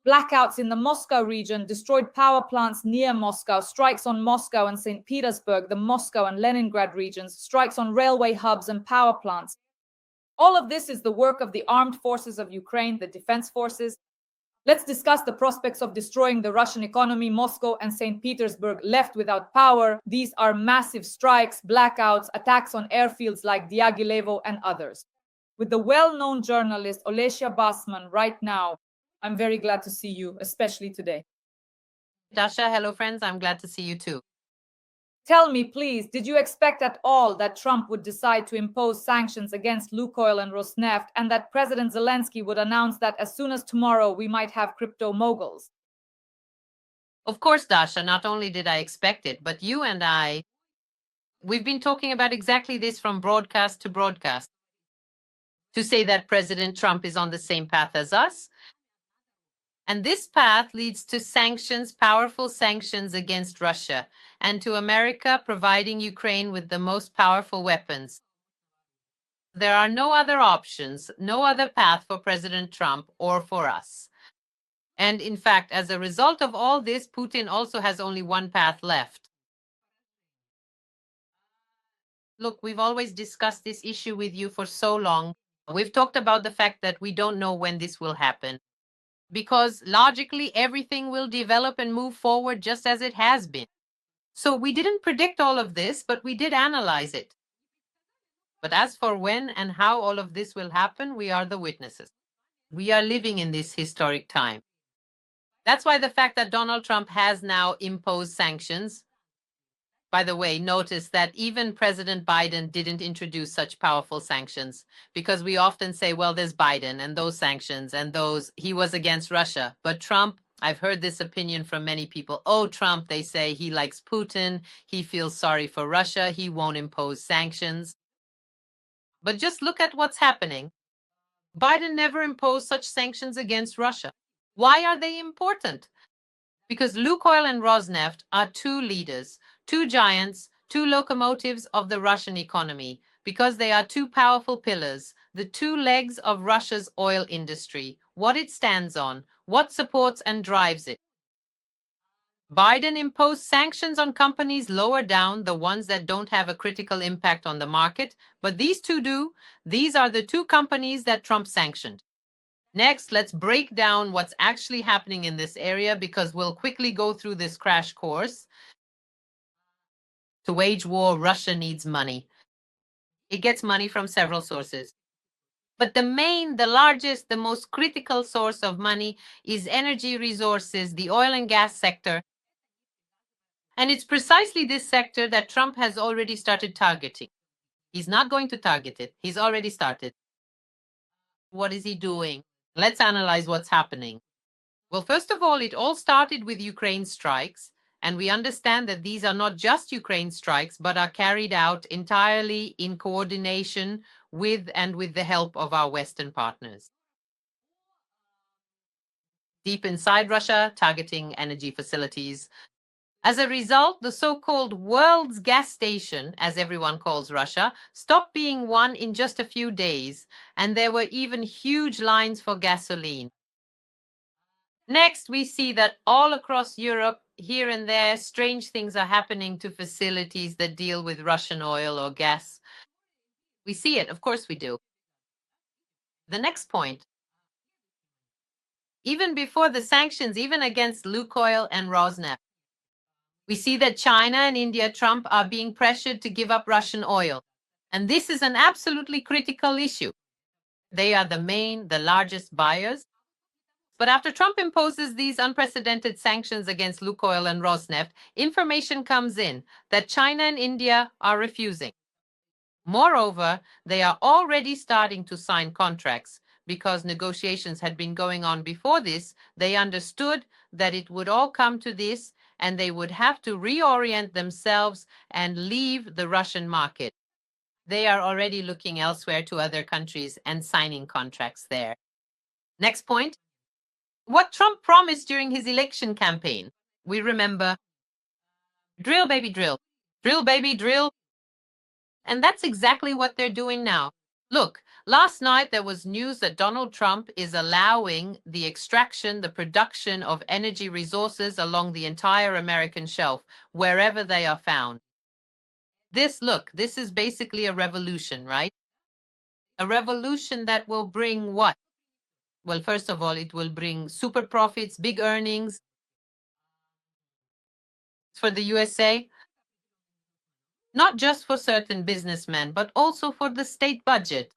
Blackouts in the Moscow region, destroyed power plants near Moscow, strikes on Moscow and St. Petersburg, the Moscow and Leningrad regions, strikes on railway hubs and power plants. All of this is the work of the armed forces of Ukraine, the defense forces. Let's discuss the prospects of destroying the Russian economy. Moscow and St. Petersburg left without power. These are massive strikes, blackouts, attacks on airfields like Diaghilevo and others. With the well-known journalist Alesya Batsman right now, I'm very glad to see you, especially today. Dasha, hello friends, I'm glad to see you too. Tell me, please, did you expect at all that Trump would decide to impose sanctions against Lukoil and Rosneft, and that President Zelensky would announce that as soon as tomorrow we might have crypto moguls? Of course, Dasha, not only did I expect it, but you and we've been talking about exactly this from broadcast to broadcast. To say that President Trump is on the same path as us. And this path leads to sanctions, powerful sanctions against Russia, and to America providing Ukraine with the most powerful weapons. There are no other options, no other path for President Trump or for us. And in fact, as a result of all this, Putin also has only one path left. Look, we've always discussed this issue with you for so long. We've talked about the fact that we don't know when this will happen, because logically everything will develop and move forward just as it has been. So we didn't predict all of this, but we did analyze it. But as for when and how all of this will happen, we are the witnesses. We are living in this historic time. That's why the fact that Donald Trump has now imposed sanctions. By the way, notice that even President Biden didn't introduce such powerful sanctions, because we often say, well, there's Biden and those sanctions and those, he was against Russia. But Trump, I've heard this opinion from many people. Oh, Trump, they say he likes Putin. He feels sorry for Russia. He won't impose sanctions. But just look at what's happening. Biden never imposed such sanctions against Russia. Why are they important? Because Lukoil and Rosneft are two leaders, two giants, two locomotives of the Russian economy, because they are two powerful pillars, the two legs of Russia's oil industry, what it stands on, what supports and drives it. Biden imposed sanctions on companies lower down, the ones that don't have a critical impact on the market, but these two do. These are the two companies that Trump sanctioned. Next, let's break down what's actually happening in this area, because we'll quickly go through this crash course. To wage war, Russia needs money. It gets money from several sources. But the main, the largest, the most critical source of money is energy resources, the oil and gas sector. And it's precisely this sector that Trump has already started targeting. He's not going to target it. He's already started. What is he doing? Let's analyze what's happening. Well, first of all, it all started with Ukraine strikes, and we understand that these are not just Ukraine strikes, but are carried out entirely in coordination with the help of our Western partners. Deep inside Russia, targeting energy facilities. As a result, the so-called world's gas station, as everyone calls Russia, stopped being one in just a few days, and there were even huge lines for gasoline. Next, we see that all across Europe, here and there, strange things are happening to facilities that deal with Russian oil or gas. We see it, of course we do. The next point. Even before the sanctions, even against Lukoil and Rosneft, we see that China and India, Trump, are being pressured to give up Russian oil. And this is an absolutely critical issue. They are the largest buyers. But after Trump imposes these unprecedented sanctions against Lukoil and Rosneft, information comes in that China and India are refusing. Moreover, they are already starting to sign contracts because negotiations had been going on before this. They understood that it would all come to this, and they would have to reorient themselves and leave the Russian market. They are already looking elsewhere to other countries and signing contracts there. Next point. What Trump promised during his election campaign. We remember, drill, baby, drill. Drill, baby, drill. And that's exactly what they're doing now. Look, Last night, there was news that Donald Trump is allowing the extraction, the production of energy resources along the entire American shelf, wherever they are found. This is basically a revolution, right? A revolution that will bring what? Well, first of all, it will bring super profits, big earnings for the USA, not just for certain businessmen, but also for the state budget.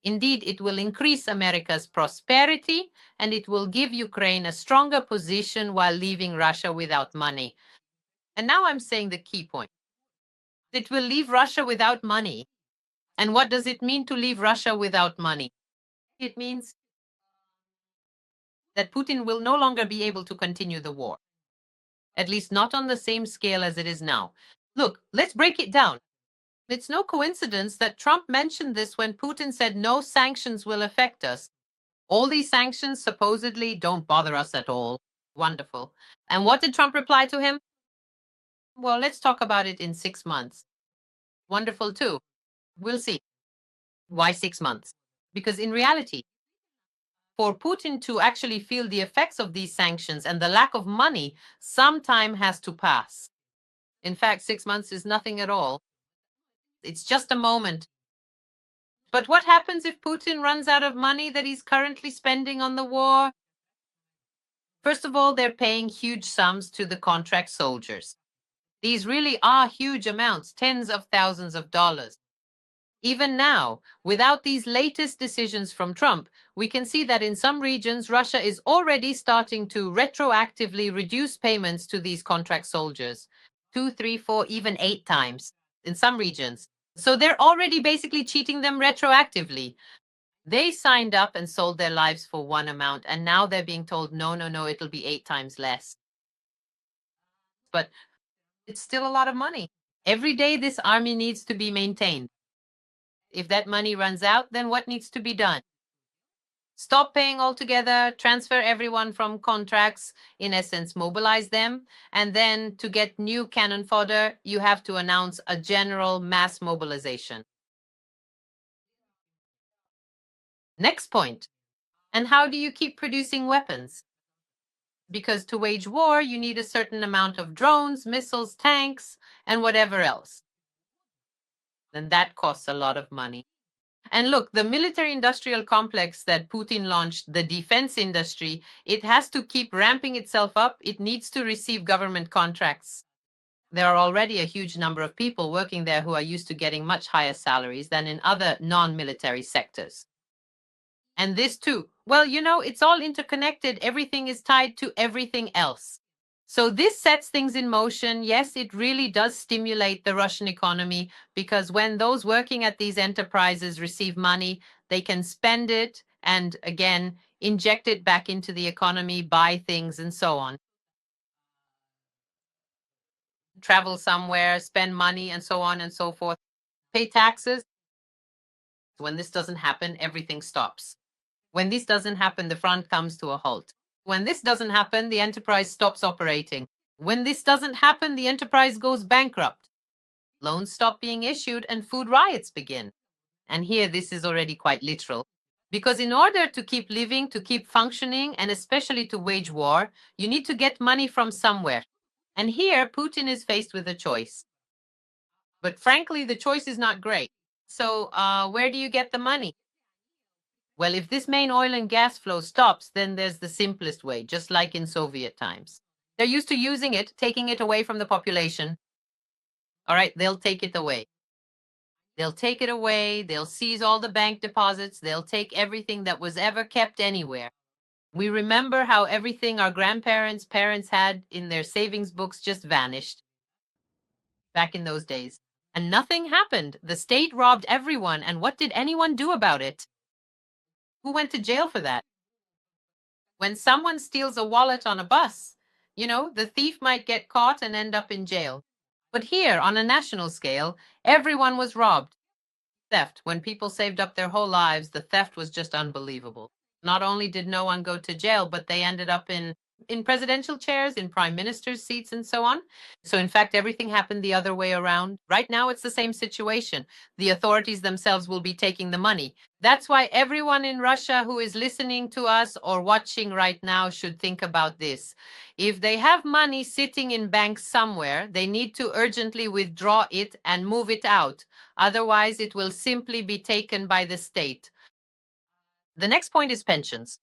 Indeed, it will increase America's prosperity, and it will give Ukraine a stronger position while leaving Russia without money. And now I'm saying the key point. It will leave Russia without money. And what does it mean to leave Russia without money? It means that Putin will no longer be able to continue the war, at least not on the same scale as it is now. Look, let's break it down. It's no coincidence that Trump mentioned this when Putin said no sanctions will affect us. All these sanctions supposedly don't bother us at all. Wonderful. And what did Trump reply to him? Well, let's talk about it in 6 months. Wonderful too. We'll see. Why 6 months? Because in reality, for Putin to actually feel the effects of these sanctions and the lack of money, some time has to pass. In fact, 6 months is nothing at all. It's just a moment. But what happens if Putin runs out of money that he's currently spending on the war? First of all, they're paying huge sums to the contract soldiers. These really are huge amounts, tens of thousands of dollars. Even now, without these latest decisions from Trump, we can see that in some regions, Russia is already starting to retroactively reduce payments to these contract soldiers. 2, 3, 4, even 8 times in some regions. So they're already basically cheating them retroactively. They signed up and sold their lives for one amount, and now they're being told, no, it'll be 8 times less. But it's still a lot of money. Every day this army needs to be maintained. If that money runs out, then what needs to be done? Stop paying altogether, transfer everyone from contracts, in essence, mobilize them, and then to get new cannon fodder, you have to announce a general mass mobilization. Next point. And how do you keep producing weapons? Because to wage war, you need a certain amount of drones, missiles, tanks, and whatever else. Then that costs a lot of money. And look, the military-industrial complex that Putin launched, the defense industry, it has to keep ramping itself up. It needs to receive government contracts. There are already a huge number of people working there who are used to getting much higher salaries than in other non-military sectors. And this too, well, it's all interconnected. Everything is tied to everything else. So this sets things in motion. Yes, it really does stimulate the Russian economy, because when those working at these enterprises receive money, they can spend it and, again, inject it back into the economy, buy things, and so on. Travel somewhere, spend money, and so on and so forth. Pay taxes. When this doesn't happen, everything stops. When this doesn't happen, the front comes to a halt. When this doesn't happen, the enterprise stops operating. When this doesn't happen, the enterprise goes bankrupt. Loans stop being issued and food riots begin. And here, this is already quite literal. Because in order to keep living, to keep functioning, and especially to wage war, you need to get money from somewhere. And here, Putin is faced with a choice. But frankly, the choice is not great. So where do you get the money? Well, if this main oil and gas flow stops, then there's the simplest way, just like in Soviet times. They're used to using it, taking it away from the population. All right, they'll take it away. They'll take it away. They'll seize all the bank deposits. They'll take everything that was ever kept anywhere. We remember how everything our parents had in their savings books just vanished back in those days. And nothing happened. The state robbed everyone. And what did anyone do about it? Who went to jail for that? When someone steals a wallet on a bus, the thief might get caught and end up in jail. But here, on a national scale, everyone was robbed. Theft. When people saved up their whole lives, the theft was just unbelievable. Not only did no one go to jail, but they ended up in presidential chairs, in prime minister's seats, and so on. So in fact, everything happened the other way around. Right now, it's the same situation. The authorities themselves will be taking the money. That's why everyone in Russia who is listening to us or watching right now should think about this. If they have money sitting in banks somewhere, they need to urgently withdraw it and move it out. Otherwise, it will simply be taken by the state. The next point is pensions.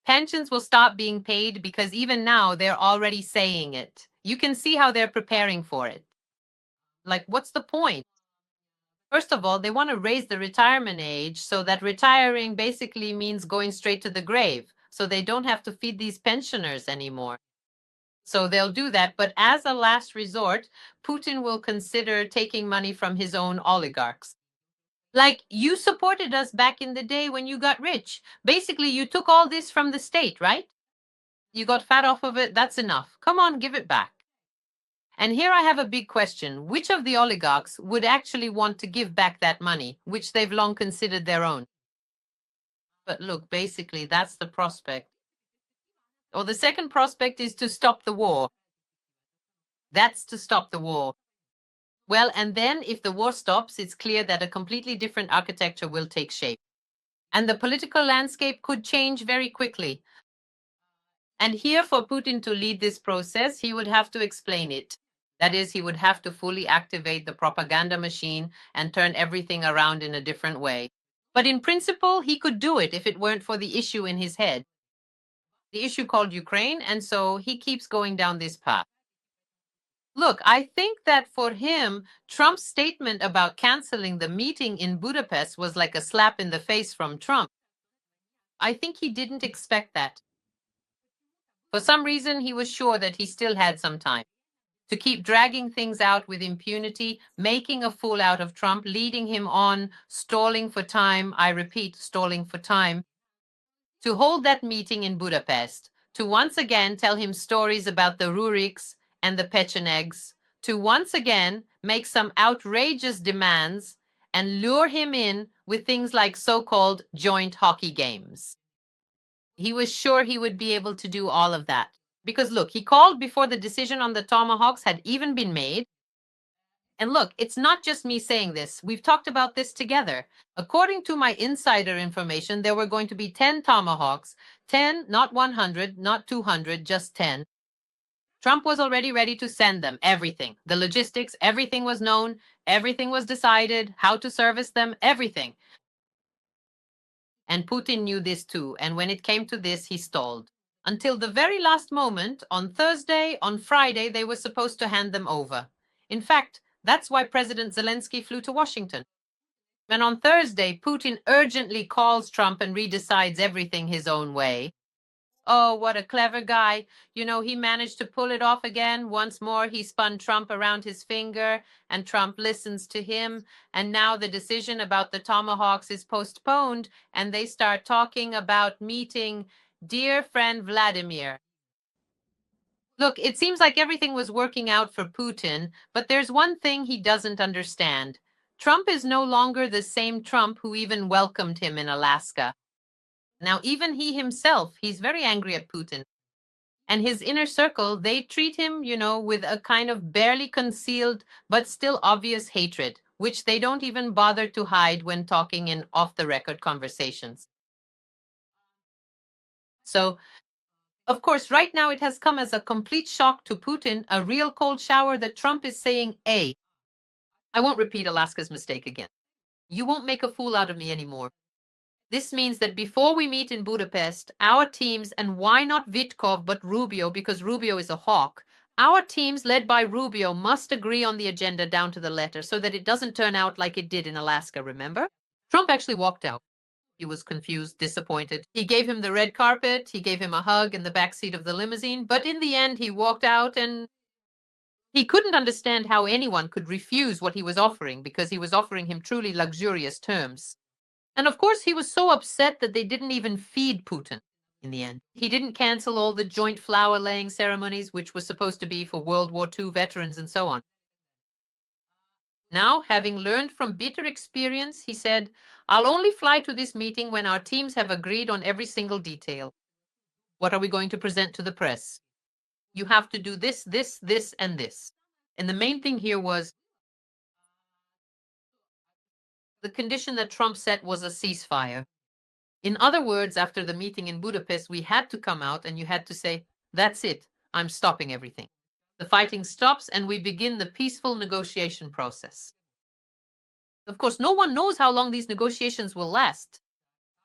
Pensions will stop being paid because even now they're already saying it. You can see how they're preparing for it. Like, what's the point? First of all, they want to raise the retirement age so that retiring basically means going straight to the grave. So they don't have to feed these pensioners anymore. So they'll do that. But as a last resort, Putin will consider taking money from his own oligarchs. Like, you supported us back in the day when you got rich. Basically, you took all this from the state, right? You got fat off of it. That's enough. Come on, give it back. And here I have a big question. Which of the oligarchs would actually want to give back that money, which they've long considered their own? But look, basically, that's the prospect. Or the second prospect is to stop the war. That's to stop the war. Well, and then if the war stops, it's clear that a completely different architecture will take shape. And the political landscape could change very quickly. And here, for Putin to lead this process, he would have to explain it. That is, he would have to fully activate the propaganda machine and turn everything around in a different way. But in principle, he could do it if it weren't for the issue in his head. The issue called Ukraine, and so he keeps going down this path. Look, I think that for him, Trump's statement about canceling the meeting in Budapest was like a slap in the face from Trump. I think he didn't expect that. For some reason, he was sure that he still had some time to keep dragging things out with impunity, making a fool out of Trump, leading him on, stalling for time. I repeat, stalling for time, to hold that meeting in Budapest, to once again tell him stories about the Ruriks and the Pechenegs, to once again make some outrageous demands and lure him in with things like so-called joint hockey games. He was sure he would be able to do all of that. Because look, he called before the decision on the Tomahawks had even been made. And look, it's not just me saying this. We've talked about this together. According to my insider information, there were going to be 10 Tomahawks. 10, not 100, not 200, just 10. Trump was already ready to send them everything. The logistics, everything was known, everything was decided, how to service them, everything. And Putin knew this too. And when it came to this, he stalled. Until the very last moment, on Thursday, on Friday, they were supposed to hand them over. In fact, that's why President Zelensky flew to Washington. And on Thursday, Putin urgently calls Trump and redecides everything his own way. Oh, what a clever guy. You know, he managed to pull it off again. Once more, he spun Trump around his finger, and Trump listens to him. And now the decision about the Tomahawks is postponed, and they start talking about meeting dear friend Vladimir. Look, it seems like everything was working out for Putin, but there's one thing he doesn't understand. Trump is no longer the same Trump who even welcomed him in Alaska. Now, even he himself, he's very angry at Putin. And his inner circle, they treat him, you know, with a kind of barely concealed but still obvious hatred, which they don't even bother to hide when talking in off-the-record conversations. So, of course, right now it has come as a complete shock to Putin, a real cold shower that Trump is saying, A, I won't repeat Alaska's mistake again. You won't make a fool out of me anymore. This means that before we meet in Budapest, our teams, and why not Vitkov but Rubio, because Rubio is a hawk, our teams led by Rubio must agree on the agenda down to the letter so that it doesn't turn out like it did in Alaska, remember? Trump actually walked out. He was confused, disappointed. He gave him the red carpet, he gave him a hug in the back seat of the limousine, but in the end he walked out and he couldn't understand how anyone could refuse what he was offering because he was offering him truly luxurious terms. And of course, he was so upset that they didn't even feed Putin in the end. He didn't cancel all the joint flower laying ceremonies, which were supposed to be for World War II veterans and so on. Now, having learned from bitter experience, he said, I'll only fly to this meeting when our teams have agreed on every single detail. What are we going to present to the press? You have to do this, this, this, and this. And the main thing here was the condition that Trump set was a ceasefire. In other words, after the meeting in Budapest, we had to come out and you had to say, that's it, I'm stopping everything. The fighting stops and we begin the peaceful negotiation process. Of course, no one knows how long these negotiations will last,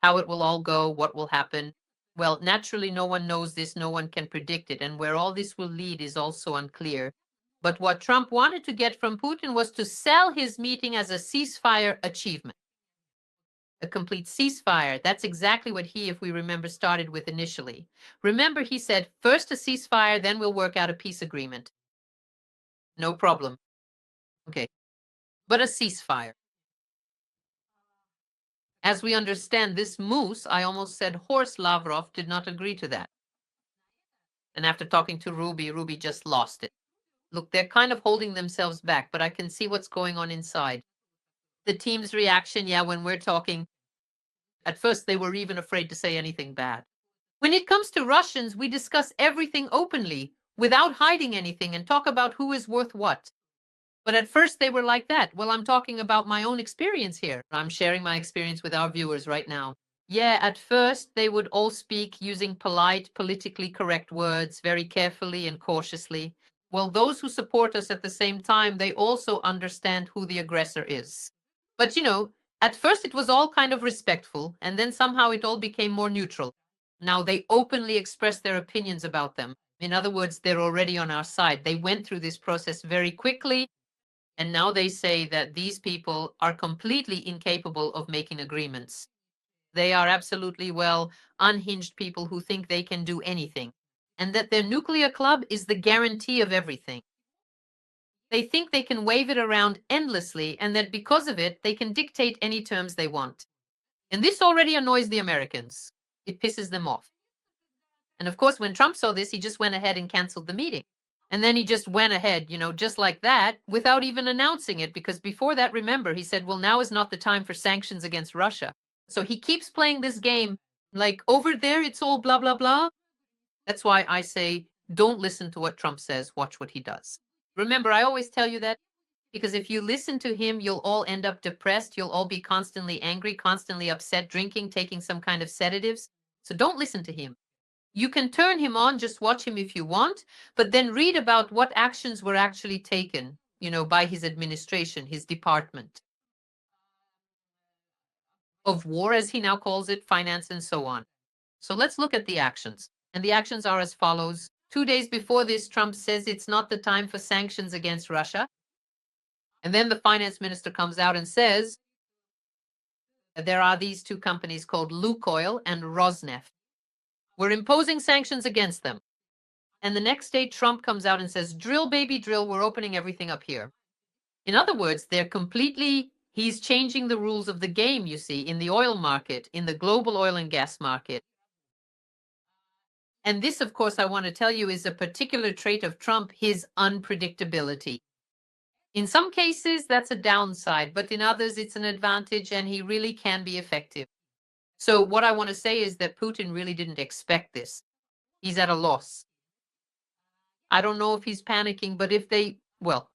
how it will all go, what will happen. Well, naturally, no one knows this, no one can predict it, and where all this will lead is also unclear. But what Trump wanted to get from Putin was to sell his meeting as a ceasefire achievement. A complete ceasefire. That's exactly what he, if we remember, started with initially. Remember, he said, first a ceasefire, then we'll work out a peace agreement. No problem. Okay. But a ceasefire. As we understand, this moose, I almost said horse, Lavrov, did not agree to that. And after talking to Ruby just lost it. Look, they're kind of holding themselves back, but I can see what's going on inside. The team's reaction, yeah, when we're talking, at first they were even afraid to say anything bad. When it comes to Russians, we discuss everything openly, without hiding anything, and talk about who is worth what. But at first they were like that. Well, I'm talking about my own experience here. I'm sharing my experience with our viewers right now. Yeah, at first they would all speak using polite, politically correct words, very carefully and cautiously. Well, those who support us at the same time, they also understand who the aggressor is. But at first it was all kind of respectful, and then somehow it all became more neutral. Now they openly express their opinions about them. In other words, they're already on our side. They went through this process very quickly, and now they say that these people are completely incapable of making agreements. They are absolutely, unhinged people who think they can do anything, and that their nuclear club is the guarantee of everything. They think they can wave it around endlessly, and that because of it, they can dictate any terms they want. And this already annoys the Americans. It pisses them off. And of course, when Trump saw this, he just went ahead and canceled the meeting. And then he just went ahead, just like that, without even announcing it, because before that, remember, he said, well, now is not the time for sanctions against Russia. So he keeps playing this game like over there, it's all blah, blah, blah. That's why I say, don't listen to what Trump says, watch what he does. Remember, I always tell you that because if you listen to him, you'll all end up depressed. You'll all be constantly angry, constantly upset, drinking, taking some kind of sedatives. So don't listen to him. You can turn him on, just watch him if you want, but then read about what actions were actually taken, by his administration, his department of war, as he now calls it, finance, and so on. So let's look at the actions. And the actions are as follows. 2 days before this, Trump says it's not the time for sanctions against Russia. And then the finance minister comes out and says that there are these two companies called Lukoil and Rosneft. We're imposing sanctions against them. And the next day, Trump comes out and says, drill, baby, drill, we're opening everything up here. In other words, he's changing the rules of the game, you see, in the oil market, in the global oil and gas market. And this, of course, I want to tell you, is a particular trait of Trump, his unpredictability. In some cases, that's a downside, but in others, it's an advantage, and he really can be effective. So what I want to say is that Putin really didn't expect this. He's at a loss. I don't know if he's panicking, but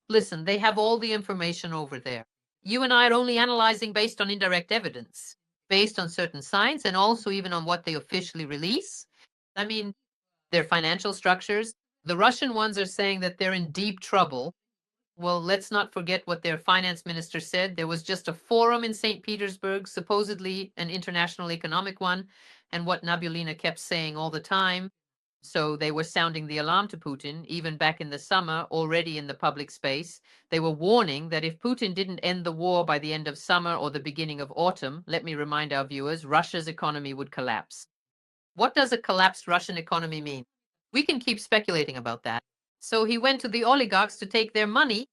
listen, they have all the information over there. You and I are only analyzing based on indirect evidence, based on certain signs, and also even on what they officially release. I mean, their financial structures. The Russian ones are saying that they're in deep trouble. Well, let's not forget what their finance minister said. There was just a forum in St. Petersburg, supposedly an international economic one, and what Nabulina kept saying all the time. So they were sounding the alarm to Putin, even back in the summer, already in the public space. They were warning that if Putin didn't end the war by the end of summer or the beginning of autumn, let me remind our viewers, Russia's economy would collapse. What does a collapsed Russian economy mean? We can keep speculating about that. So he went to the oligarchs to take their money.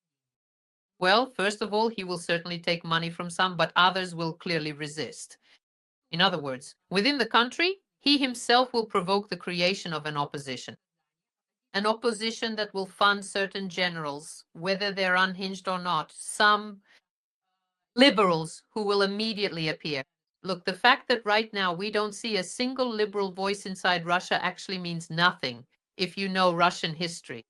Well, first of all, he will certainly take money from some, but others will clearly resist. In other words, within the country, he himself will provoke the creation of an opposition that will fund certain generals, whether they're unhinged or not, some liberals who will immediately appear. Look, the fact that right now we don't see a single liberal voice inside Russia actually means nothing if you know Russian history.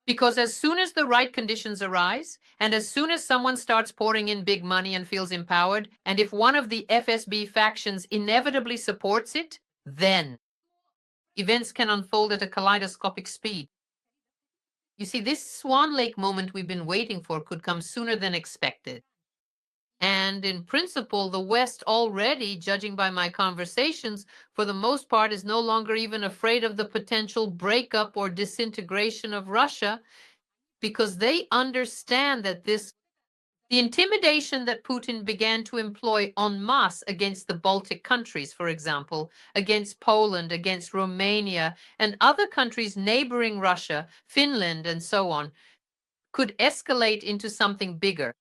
Because as soon as the right conditions arise, and as soon as someone starts pouring in big money and feels empowered, and if one of the FSB factions inevitably supports it, then events can unfold at a kaleidoscopic speed. You see, this Swan Lake moment we've been waiting for could come sooner than expected. And in principle, the West already, judging by my conversations, for the most part is no longer even afraid of the potential breakup or disintegration of Russia, because they understand that the intimidation that Putin began to employ en masse against the Baltic countries, for example, against Poland, against Romania, and other countries neighboring Russia, Finland, and so on, could escalate into something bigger.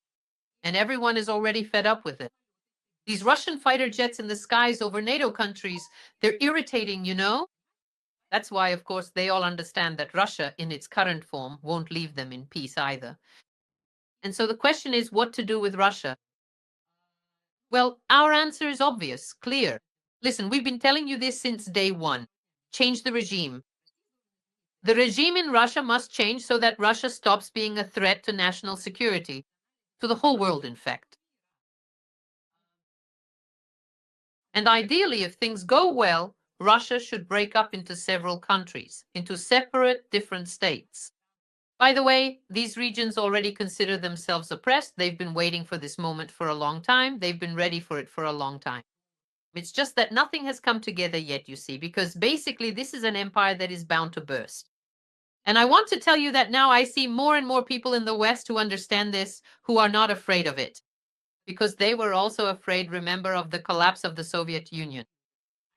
And everyone is already fed up with it. These Russian fighter jets in the skies over NATO countries, they're irritating, you know? That's why, of course, they all understand that Russia, in its current form, won't leave them in peace either. And so the question is what to do with Russia. Well, our answer is obvious, clear. Listen, we've been telling you this since day one. Change the regime. The regime in Russia must change so that Russia stops being a threat to national security, to the whole world, in fact. And ideally, if things go well, Russia should break up into several countries, into separate, different states. By the way, these regions already consider themselves oppressed. They've been waiting for this moment for a long time. They've been ready for it for a long time. It's just that nothing has come together yet, you see, because basically this is an empire that is bound to burst. And I want to tell you that now I see more and more people in the West who understand this, who are not afraid of it, because they were also afraid, remember, of the collapse of the Soviet Union.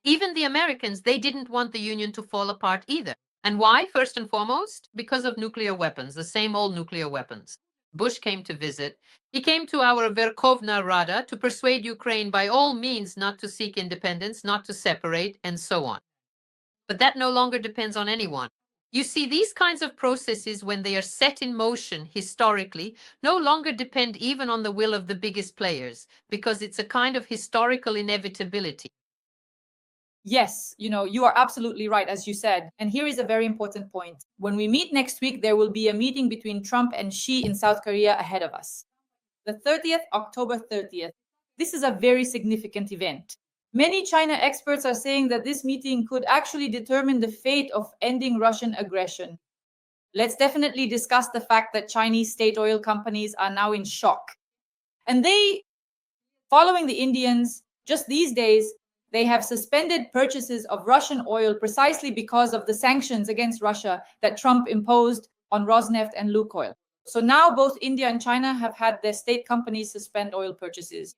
Even the Americans, they didn't want the Union to fall apart either. And why? First and foremost, because of nuclear weapons, the same old nuclear weapons. Bush came to visit. He came to our Verkhovna Rada to persuade Ukraine by all means not to seek independence, not to separate, and so on. But that no longer depends on anyone. You see, these kinds of processes, when they are set in motion historically, no longer depend even on the will of the biggest players, because it's a kind of historical inevitability. Yes, you are absolutely right, as you said. And here is a very important point. When we meet next week, there will be a meeting between Trump and Xi in South Korea ahead of us. The 30th, October 30th. This is a very significant event. Many China experts are saying that this meeting could actually determine the fate of ending Russian aggression. Let's definitely discuss the fact that Chinese state oil companies are now in shock. And they, following the Indians, just these days, they have suspended purchases of Russian oil precisely because of the sanctions against Russia that Trump imposed on Rosneft and Lukoil. So now both India and China have had their state companies suspend oil purchases.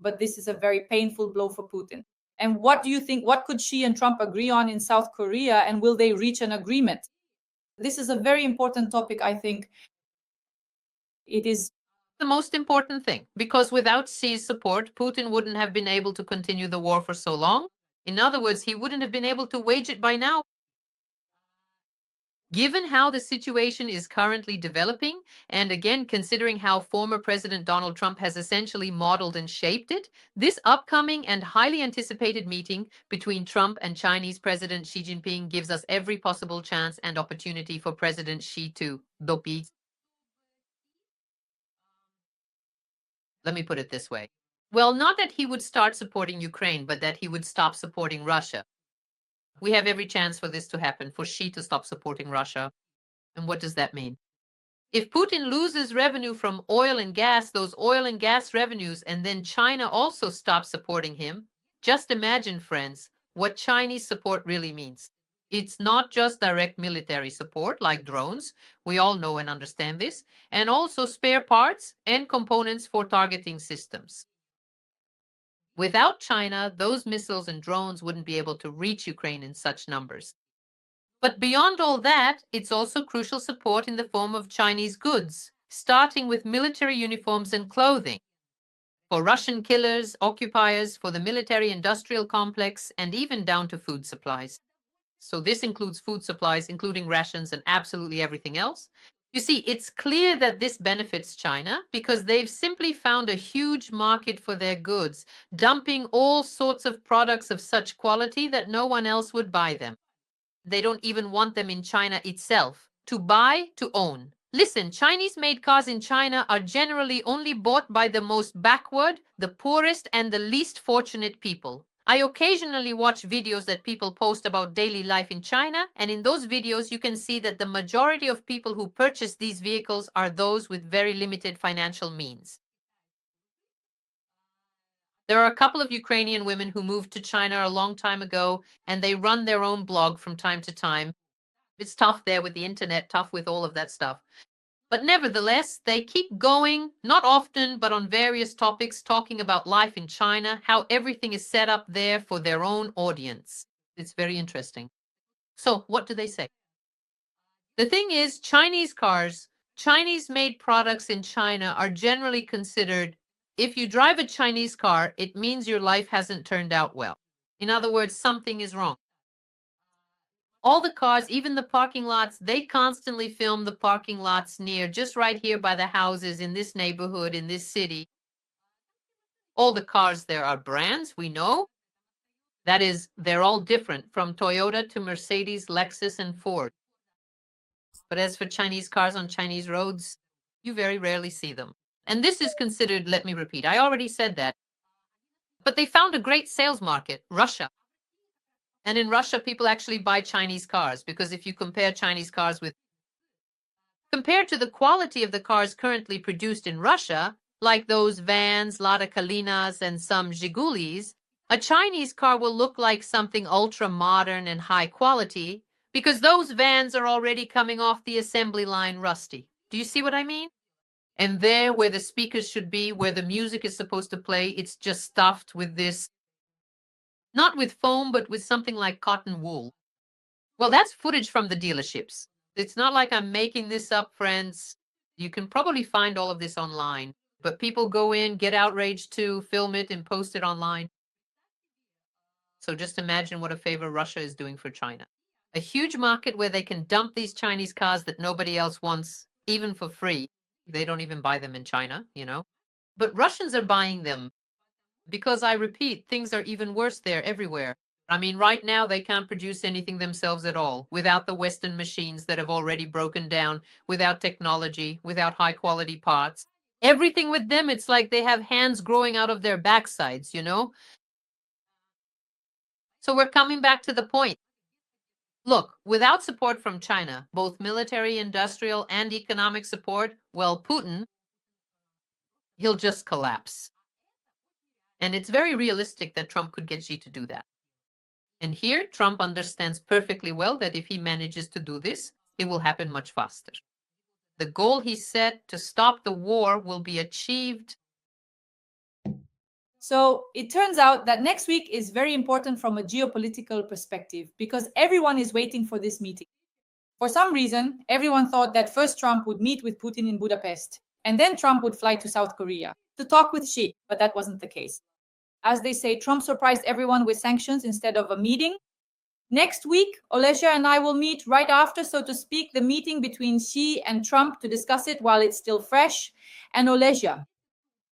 But this is a very painful blow for Putin. And what do you think? What could Xi and Trump agree on in South Korea, and will they reach an agreement? This is a very important topic, I think. It is the most important thing, because without Xi's support, Putin wouldn't have been able to continue the war for so long. In other words, he wouldn't have been able to wage it by now. Given how the situation is currently developing, and again, considering how former President Donald Trump has essentially modeled and shaped it, this upcoming and highly anticipated meeting between Trump and Chinese President Xi Jinping gives us every possible chance and opportunity for President Xi to dopi. Let me put it this way. Well, not that he would start supporting Ukraine, but that he would stop supporting Russia. We have every chance for this to happen, for Xi to stop supporting Russia. And what does that mean? If Putin loses revenue from oil and gas, those oil and gas revenues, and then China also stops supporting him, just imagine, friends, what Chinese support really means. It's not just direct military support like drones. We all know and understand this, and also spare parts and components for targeting systems. Without China, those missiles and drones wouldn't be able to reach Ukraine in such numbers. But beyond all that, it's also crucial support in the form of Chinese goods, starting with military uniforms and clothing for Russian killers, occupiers, for the military-industrial complex, and even down to food supplies. So this includes food supplies, including rations and absolutely everything else. You see, it's clear that this benefits China because they've simply found a huge market for their goods, dumping all sorts of products of such quality that no one else would buy them. They don't even want them in China itself. To buy, to own. Listen, Chinese-made cars in China are generally only bought by the most backward, the poorest, and the least fortunate people. I occasionally watch videos that people post about daily life in China, and in those videos you can see that the majority of people who purchase these vehicles are those with very limited financial means. There are a couple of Ukrainian women who moved to China a long time ago, and they run their own blog from time to time. It's tough there with the internet, tough with all of that stuff. But nevertheless, they keep going, not often, but on various topics, talking about life in China, how everything is set up there for their own audience. It's very interesting. So, what do they say? The thing is, Chinese cars, Chinese-made products in China are generally considered, if you drive a Chinese car, it means your life hasn't turned out well. In other words, something is wrong. All the cars, even the parking lots, they constantly film the parking lots near, just right here by the houses in this neighborhood, in this city. All the cars there are brands, we know. That is, they're all different, from Toyota to Mercedes, Lexus, and Ford. But as for Chinese cars on Chinese roads, you very rarely see them. And this is considered, let me repeat, I already said that. But they found a great sales market, Russia. And in Russia, people actually buy Chinese cars, because if you compare Chinese cars with, compared to the quality of the cars currently produced in Russia, like those vans, Lada Kalinas, and some Zhigulis, a Chinese car will look like something ultra-modern and high quality, because those vans are already coming off the assembly line rusty. Do you see what I mean? And there, where the speakers should be, where the music is supposed to play, it's just stuffed with this, not with foam, but with something like cotton wool. Well, that's footage from the dealerships. It's not like I'm making this up, friends. You can probably find all of this online. But people go in, get outraged too, film it, and post it online. So just imagine what a favor Russia is doing for China. A huge market where they can dump these Chinese cars that nobody else wants, even for free. They don't even buy them in China, you know. But Russians are buying them because, I repeat, things are even worse there everywhere. I mean, right now they can't produce anything themselves at all without the Western machines that have already broken down, without technology, without high quality parts. Everything with them, it's like they have hands growing out of their backsides, you know? So we're coming back to the point. Look, without support from China, both military, industrial, and economic support, well, Putin, he'll just collapse. And it's very realistic that Trump could get Xi to do that. And here, Trump understands perfectly well that if he manages to do this, it will happen much faster. The goal he set to stop the war will be achieved. So it turns out that next week is very important from a geopolitical perspective because everyone is waiting for this meeting. For some reason, everyone thought that first Trump would meet with Putin in Budapest, and then Trump would fly to South Korea to talk with Xi, but that wasn't the case. As they say, Trump surprised everyone with sanctions instead of a meeting. Next week, Alesya and I will meet right after, so to speak, the meeting between Xi and Trump to discuss it while it's still fresh. And Alesya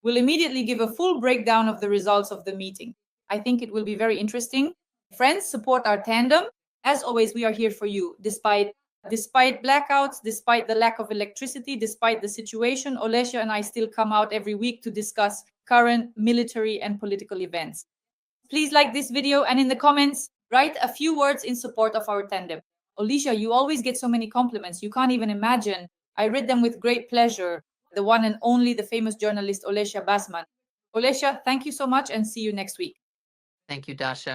will immediately give a full breakdown of the results of the meeting. I think it will be very interesting. Friends, support our tandem. As always, we are here for you. Despite blackouts, despite the lack of electricity, despite the situation, Alesya and I still come out every week to discuss current military and political events. Please like this video and in the comments, write a few words in support of our tandem. Alesya, you always get so many compliments. You can't even imagine. I read them with great pleasure. The one and only, the famous journalist Alesya Batsman. Alesya, thank you so much and see you next week. Thank you, Dasha.